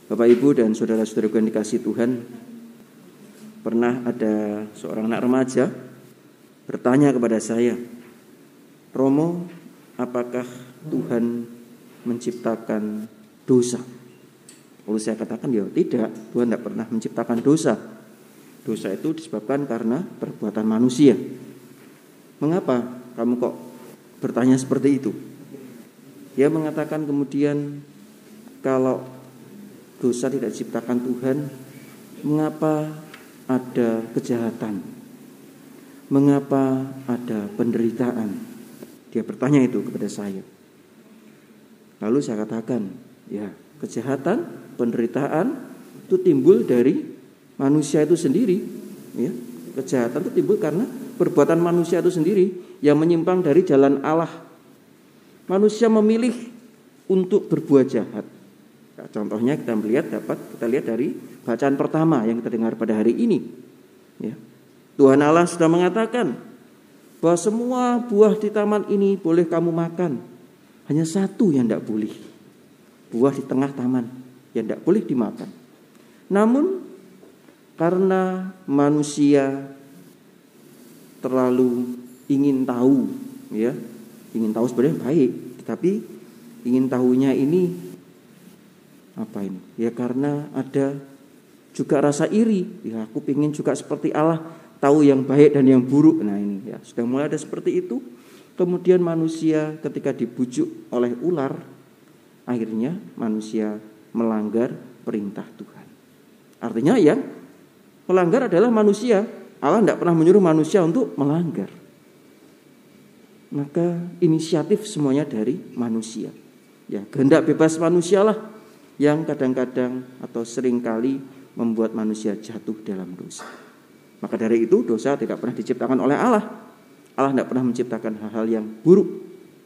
Bapak, Ibu, dan saudara-saudara yang dikasihi Tuhan, pernah ada seorang anak remaja bertanya kepada saya, "Romo, apakah Tuhan menciptakan dosa?" Lalu saya katakan, ya tidak, Tuhan tidak pernah menciptakan dosa. Dosa itu disebabkan karena perbuatan manusia. Mengapa kamu kok bertanya seperti itu? Dia mengatakan kemudian, kalau dosa tidak diciptakan Tuhan, mengapa ada kejahatan? Mengapa ada penderitaan? Dia bertanya itu kepada saya. Lalu saya katakan, ya, kejahatan, penderitaan itu timbul dari manusia itu sendiri. Ya, kejahatan itu timbul karena perbuatan manusia itu sendiri yang menyimpang dari jalan Allah. Manusia memilih untuk berbuat jahat. Nah, contohnya kita lihat dari bacaan pertama yang kita dengar pada hari ini. Ya. Tuhan Allah sudah mengatakan bahwa semua buah di taman ini boleh kamu makan. Hanya satu yang tidak boleh. Buah di tengah taman yang tidak boleh dimakan. Namun karena manusia terlalu ingin tahu, ya, ingin tahu sebenarnya baik, tetapi ingin tahunya ini apa ini? Ya karena ada juga rasa iri. Ya, aku ingin juga seperti Allah, tahu yang baik dan yang buruk. Nah ini ya sudah mulai ada seperti itu. Kemudian manusia ketika dibujuk oleh ular, akhirnya manusia melanggar perintah Tuhan. Artinya yang melanggar adalah manusia. Allah tidak pernah menyuruh manusia untuk melanggar. Maka inisiatif semuanya dari manusia. Ya, kehendak bebas manusialah yang kadang-kadang atau seringkali membuat manusia jatuh dalam dosa. Maka dari itu dosa tidak pernah diciptakan oleh Allah. Allah tidak pernah menciptakan hal-hal yang buruk,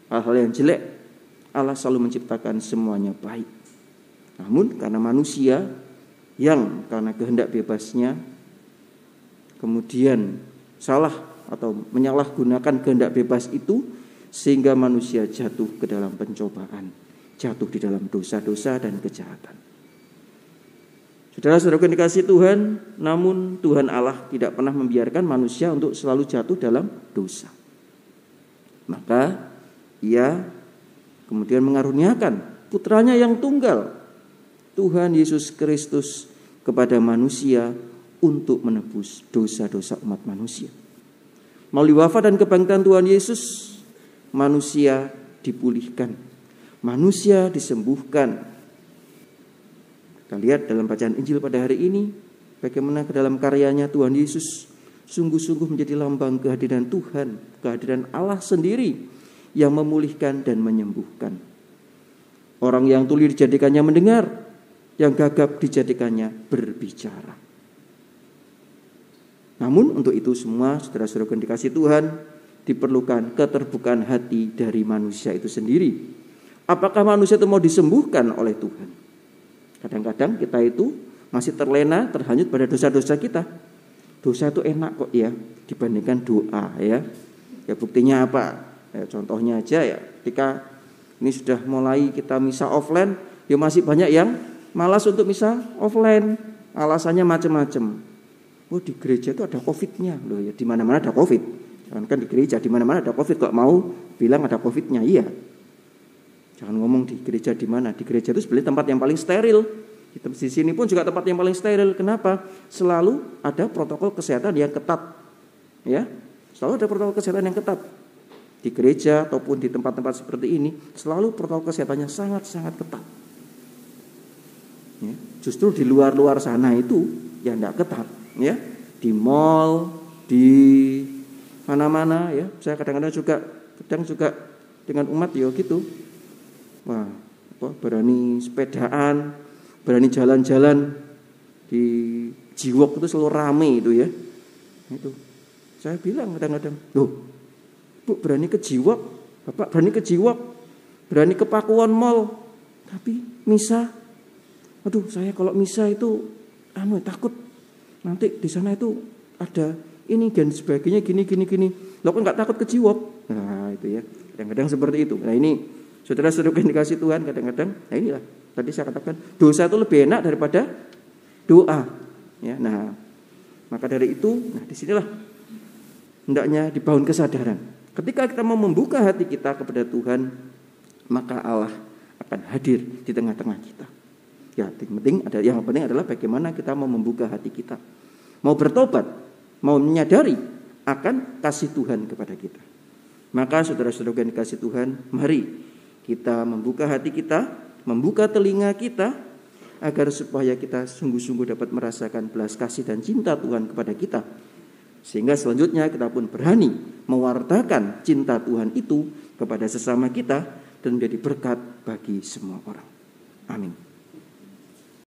hal-hal yang jelek. Allah selalu menciptakan semuanya baik. Namun karena manusia yang karena kehendak bebasnya kemudian salah atau menyalahgunakan kehendak bebas itu, sehingga manusia jatuh ke dalam pencobaan, jatuh di dalam dosa-dosa dan kejahatan. Saudara-saudara yang dikasihi Tuhan, namun Tuhan Allah tidak pernah membiarkan manusia untuk selalu jatuh dalam dosa. Maka Ia kemudian mengaruniakan putranya yang tunggal, Tuhan Yesus Kristus, kepada manusia untuk menebus dosa-dosa umat manusia. Melalui wafat dan kebangkitan Tuhan Yesus, manusia dipulihkan, manusia disembuhkan. Kita lihat dalam bacaan Injil pada hari ini, bagaimana ke dalam karyanya Tuhan Yesus sungguh-sungguh menjadi lambang kehadiran Tuhan, kehadiran Allah sendiri yang memulihkan dan menyembuhkan. Orang yang tuli dijadikannya mendengar, yang gagap dijadikannya berbicara. Namun untuk itu semua, saudara-saudara yang dikasihi Tuhan, diperlukan keterbukaan hati dari manusia itu sendiri. Apakah manusia itu mau disembuhkan oleh Tuhan? Kadang-kadang kita itu masih terlena, terhanyut pada dosa-dosa kita. Dosa itu enak kok ya, dibandingkan doa ya. Ya buktinya apa? Ya, contohnya aja ya, ketika ini sudah mulai kita misa offline, ya masih banyak yang malas untuk misa offline. Alasannya macam-macam. Oh di gereja itu ada COVID-nya. Loh ya di mana-mana ada COVID. Jangan kan di gereja, di mana-mana ada COVID, kok mau bilang ada COVID-nya? Iya. Jangan ngomong di gereja di mana. Di gereja itu sebenarnya tempat yang paling steril. Di sini pun juga tempat yang paling steril. Kenapa? Selalu ada protokol kesehatan yang ketat. Ya, selalu ada protokol kesehatan yang ketat. Di gereja ataupun di tempat-tempat seperti ini, selalu protokol kesehatannya sangat-sangat ketat. Ya, justru di luar-luar sana itu yang tidak ketat. Ya, di mall, di mana-mana. Ya, saya kadang juga dengan umat ya gitu. Wah, berani sepedaan, berani jalan-jalan di Jiwok itu selalu rame itu ya. Itu. Saya bilang kadang-kadang, "Loh, Bu berani ke Jiwok, Bapak berani ke Jiwok, berani ke Pakuwon Mall, tapi misa. Aduh, saya kalau misa itu takut. Nanti di sana itu ada ini dan sebagainya gini. Lo kan enggak takut ke Jiwok?" Nah, itu ya. Kadang-kadang seperti itu. Nah, ini saudara-saudara yang dikasihi Tuhan, kadang-kadang nah inilah Tadi saya katakan dosa itu lebih enak daripada doa. Ya, nah, maka dari itu, disinilah hendaknya dibangun kesadaran. Ketika kita mau membuka hati kita kepada Tuhan, maka Allah akan hadir di tengah-tengah kita. Ya, yang penting adalah bagaimana kita mau membuka hati kita, mau bertobat, mau menyadari akan kasih Tuhan kepada kita. Maka saudara-saudara yang dikasih Tuhan, mari kita membuka hati kita, membuka telinga kita, agar supaya kita sungguh-sungguh dapat merasakan belas kasih dan cinta Tuhan kepada kita. Sehingga selanjutnya kita pun berani mewartakan cinta Tuhan itu kepada sesama kita dan menjadi berkat bagi semua orang. Amin.